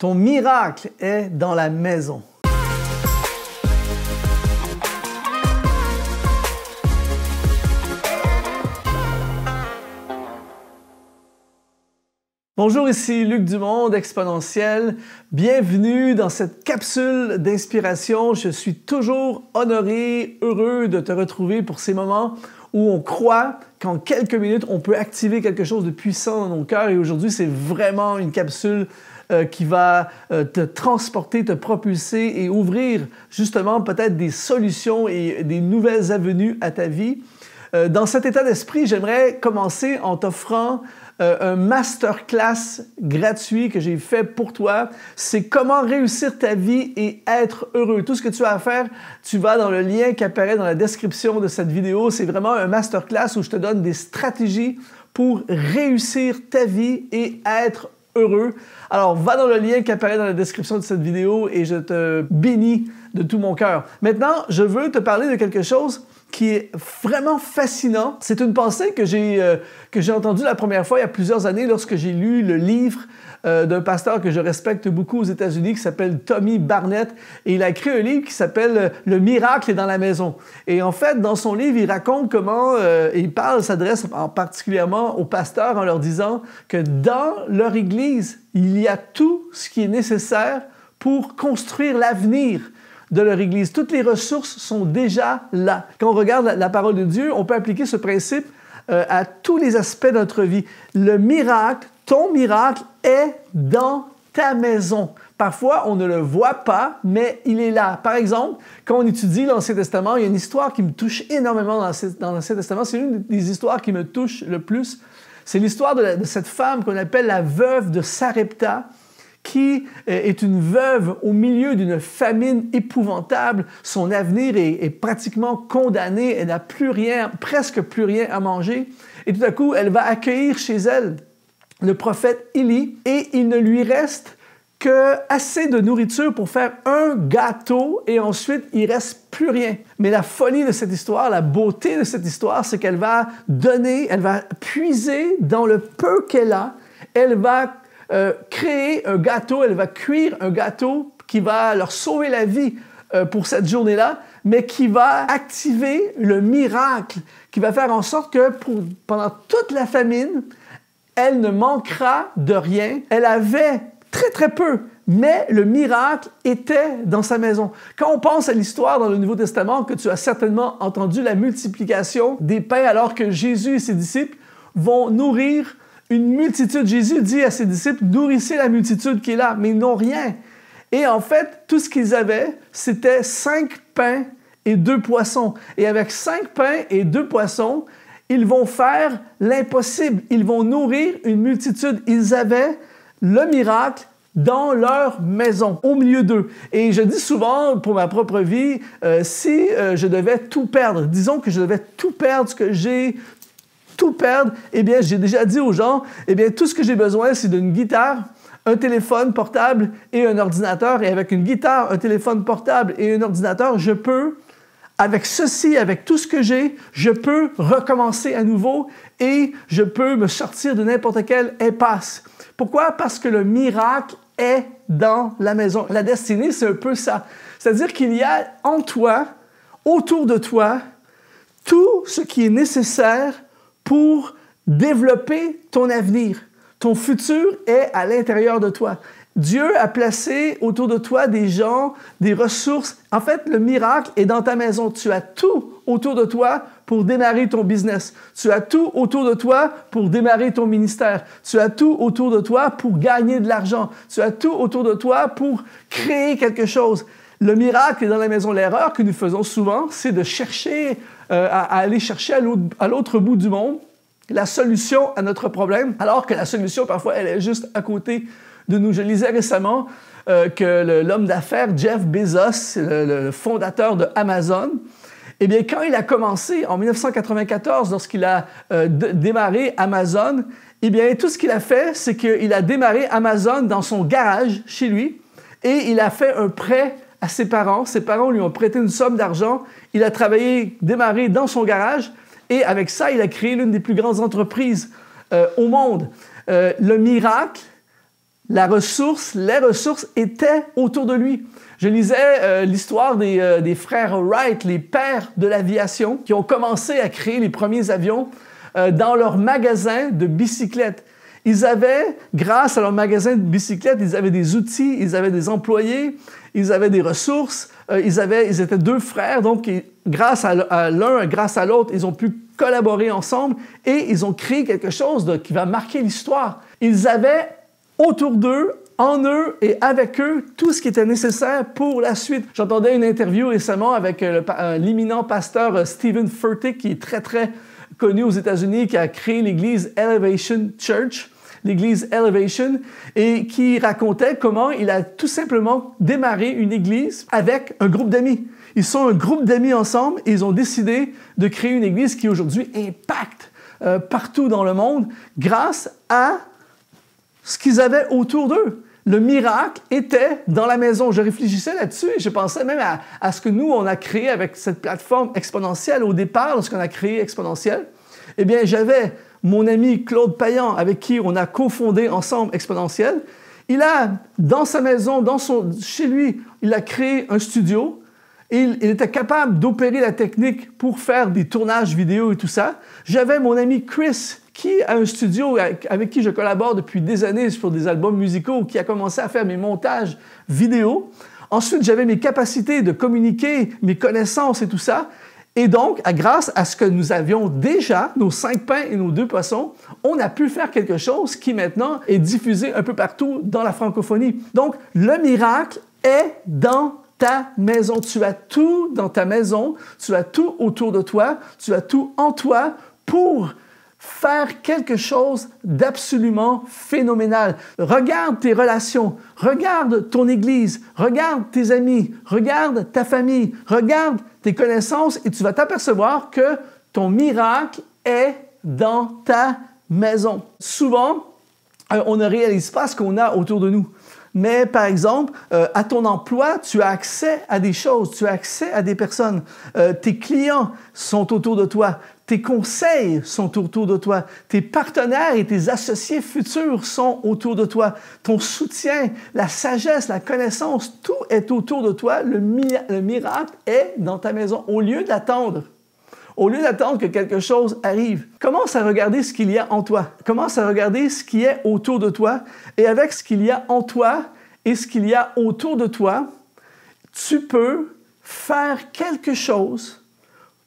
Ton miracle est dans la maison. Bonjour, ici Luc Dumont d'Exponentiel. Bienvenue dans cette capsule d'inspiration. Je suis toujours honoré, heureux de te retrouver pour ces moments où on croit qu'en quelques minutes, on peut activer quelque chose de puissant dans nos cœurs. Et aujourd'hui, c'est vraiment une capsule qui va te transporter, te propulser et ouvrir justement peut-être des solutions et des nouvelles avenues à ta vie. Dans cet état d'esprit, j'aimerais commencer en t'offrant un masterclass gratuit que j'ai fait pour toi. C'est comment réussir ta vie et être heureux. Tout ce que tu as à faire, tu vas dans le lien qui apparaît dans la description de cette vidéo. C'est vraiment un masterclass où je te donne des stratégies pour réussir ta vie et être heureux. Alors, va dans le lien qui apparaît dans la description de cette vidéo et je te bénis de tout mon cœur. Maintenant, je veux te parler de quelque chose qui est vraiment fascinant. C'est une pensée que j'ai entendue la première fois il y a plusieurs années lorsque j'ai lu le livre d'un pasteur que je respecte beaucoup aux États-Unis qui s'appelle Tommy Barnett. Et il a écrit un livre qui s'appelle « Le miracle est dans la maison ». Et en fait, dans son livre, il raconte comment s'adresse particulièrement aux pasteurs en leur disant que dans leur Église, il y a tout ce qui est nécessaire pour construire l'avenir de leur Église. Toutes les ressources sont déjà là. Quand on regarde la parole de Dieu, on peut appliquer ce principe à tous les aspects de notre vie. Le miracle, ton miracle est dans ta maison. Parfois, on ne le voit pas, mais il est là. Par exemple, quand on étudie l'Ancien Testament, il y a une histoire qui me touche énormément dans l'Ancien Testament. C'est une des histoires qui me touche le plus. C'est l'histoire de cette femme qu'on appelle la veuve de Sarepta, qui est une veuve au milieu d'une famine épouvantable. Son avenir est pratiquement condamné. Elle n'a plus rien, presque plus rien à manger. Et tout à coup, elle va accueillir chez elle le prophète Élie et il ne lui reste que assez de nourriture pour faire un gâteau et ensuite, il ne reste plus rien. Mais la folie de cette histoire, la beauté de cette histoire, c'est qu'elle va donner, elle va puiser dans le peu qu'elle a, elle va créer un gâteau, elle va cuire un gâteau qui va leur sauver la vie pour cette journée-là, mais qui va activer le miracle, qui va faire en sorte que pendant toute la famine, elle ne manquera de rien. Elle avait très, très peu, mais le miracle était dans sa maison. Quand on pense à l'histoire dans le Nouveau Testament, que tu as certainement entendu la multiplication des pains alors que Jésus et ses disciples vont nourrir une multitude. Jésus dit à ses disciples, nourrissez la multitude qui est là, mais ils n'ont rien. Et en fait, tout ce qu'ils avaient, c'était 5 pains et 2 poissons. Et avec 5 pains et 2 poissons, ils vont faire l'impossible. Ils vont nourrir une multitude. Ils avaient le miracle dans leur maison, au milieu d'eux. Et je dis souvent, pour ma propre vie, si je devais tout perdre, disons que je devais tout perdre, ce que j'ai tout perdre, eh bien, j'ai déjà dit aux gens, eh bien, tout ce que j'ai besoin, c'est d'une guitare, un téléphone portable et un ordinateur. Et avec une guitare, un téléphone portable et un ordinateur, je peux, avec ceci, avec tout ce que j'ai, je peux recommencer à nouveau et je peux me sortir de n'importe quelle impasse. Pourquoi? Parce que le miracle est dans la maison. La destinée, c'est un peu ça. C'est-à-dire qu'il y a en toi, autour de toi, tout ce qui est nécessaire pour développer ton avenir. Ton futur est à l'intérieur de toi. Dieu a placé autour de toi des gens, des ressources. En fait, le miracle est dans ta maison. Tu as tout autour de toi pour démarrer ton business. Tu as tout autour de toi pour démarrer ton ministère. Tu as tout autour de toi pour gagner de l'argent. Tu as tout autour de toi pour créer quelque chose. Le miracle est dans la maison. L'erreur que nous faisons souvent, c'est de chercher à aller chercher à l'autre bout du monde la solution à notre problème, alors que la solution, parfois, elle est juste à côté de nous. Je lisais récemment que l'homme d'affaires Jeff Bezos, le fondateur de Amazon, eh bien, quand il a commencé en 1994, lorsqu'il a démarré Amazon, eh bien, tout ce qu'il a fait, c'est qu'il a démarré Amazon dans son garage chez lui et il a fait un prêt à ses parents. Ses parents lui ont prêté une somme d'argent. Il a démarré dans son garage et avec ça, il a créé l'une des plus grandes entreprises au monde. Le miracle, les ressources étaient autour de lui. Je lisais l'histoire des frères Wright, les pères de l'aviation, qui ont commencé à créer les premiers avions dans leur magasin de bicyclettes. Ils avaient, grâce à leur magasin de bicyclettes, ils avaient des outils, ils avaient des employés, ils avaient des ressources, ils étaient deux frères, donc grâce à l'un, grâce à l'autre, ils ont pu collaborer ensemble et ils ont créé quelque chose qui va marquer l'histoire. Ils avaient autour d'eux, en eux et avec eux, tout ce qui était nécessaire pour la suite. J'entendais une interview récemment avec l'éminent pasteur Stephen Furtick, qui est très, très connu aux États-Unis, qui a créé l'église Elevation Church, l'église Elevation, et qui racontait comment il a tout simplement démarré une église avec un groupe d'amis. Ils sont un groupe d'amis ensemble et ils ont décidé de créer une église qui aujourd'hui impacte partout dans le monde grâce à ce qu'ils avaient autour d'eux. Le miracle était dans la maison. Je réfléchissais là-dessus et je pensais même à ce que nous, on a créé avec cette plateforme Exponentielle. Au départ, lorsqu'on a créé Exponentielle, eh bien, j'avais mon ami Claude Payan, avec qui on a cofondé ensemble Exponentielle. Il a, dans sa maison, chez lui, il a créé un studio. Et il était capable d'opérer la technique pour faire des tournages vidéo et tout ça. J'avais mon ami Chris, qui a un studio avec qui je collabore depuis des années pour des albums musicaux, qui a commencé à faire mes montages vidéo. Ensuite, j'avais mes capacités de communiquer, mes connaissances et tout ça. Et donc, grâce à ce que nous avions déjà, nos 5 pains et nos 2 poissons, on a pu faire quelque chose qui maintenant est diffusé un peu partout dans la francophonie. Donc, le miracle est dans ta maison. Tu as tout dans ta maison, tu as tout autour de toi, tu as tout en toi pour faire quelque chose d'absolument phénoménal. Regarde tes relations, regarde ton église, regarde tes amis, regarde ta famille, regarde tes connaissances et tu vas t'apercevoir que ton miracle est dans ta maison. Souvent, on ne réalise pas ce qu'on a autour de nous. Mais par exemple, à ton emploi, tu as accès à des choses, tu as accès à des personnes. Tes clients sont autour de toi. Tes conseils sont autour de toi. Tes partenaires et tes associés futurs sont autour de toi. Ton soutien, la sagesse, la connaissance, tout est autour de toi. Le miracle est dans ta maison. Au lieu d'attendre que quelque chose arrive, commence à regarder ce qu'il y a en toi. Commence à regarder ce qui est autour de toi. Et avec ce qu'il y a en toi et ce qu'il y a autour de toi, tu peux faire quelque chose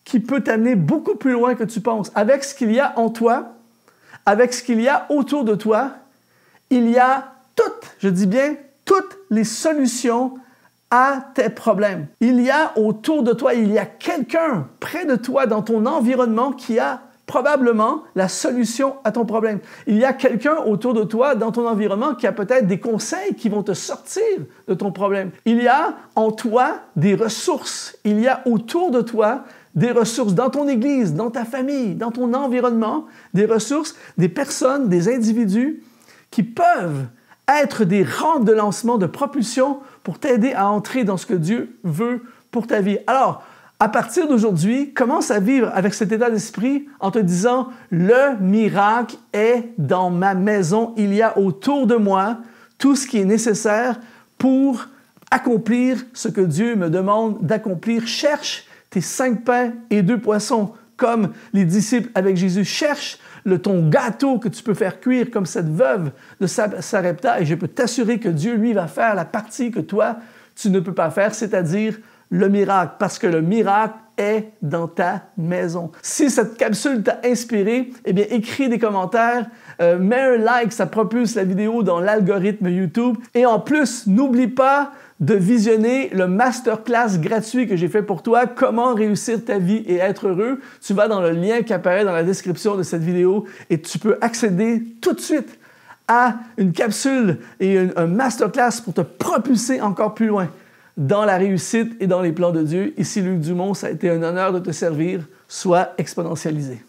qui peut t'amener beaucoup plus loin que tu penses. Avec ce qu'il y a en toi, avec ce qu'il y a autour de toi, il y a je dis bien, toutes les solutions à tes problèmes. Il y a autour de toi, il y a quelqu'un près de toi dans ton environnement qui a probablement la solution à ton problème. Il y a quelqu'un autour de toi dans ton environnement qui a peut-être des conseils qui vont te sortir de ton problème. Il y a en toi des ressources. Il y a autour de toi des ressources dans ton église, dans ta famille, dans ton environnement, des ressources, des personnes, des individus qui peuvent être des rampes de lancement, de propulsion pour t'aider à entrer dans ce que Dieu veut pour ta vie. Alors, à partir d'aujourd'hui, commence à vivre avec cet état d'esprit en te disant « Le miracle est dans ma maison. Il y a autour de moi tout ce qui est nécessaire pour accomplir ce que Dieu me demande d'accomplir. » Cherche tes 5 pains et 2 poissons comme les disciples avec Jésus. Cherche ton gâteau que tu peux faire cuire comme cette veuve de Sarepta et je peux t'assurer que Dieu, lui, va faire la partie que toi, tu ne peux pas faire, c'est-à-dire le miracle, parce que le miracle est dans ta maison. Si cette capsule t'a inspiré, eh bien, écris des commentaires, mets un like, ça propulse la vidéo dans l'algorithme YouTube. Et en plus, n'oublie pas de visionner le masterclass gratuit que j'ai fait pour toi, Comment réussir ta vie et être heureux. Tu vas dans le lien qui apparaît dans la description de cette vidéo et tu peux accéder tout de suite à une capsule et un masterclass pour te propulser encore plus loin dans la réussite et dans les plans de Dieu. Ici Luc Dumont, ça a été un honneur de te servir. Sois exponentialisé.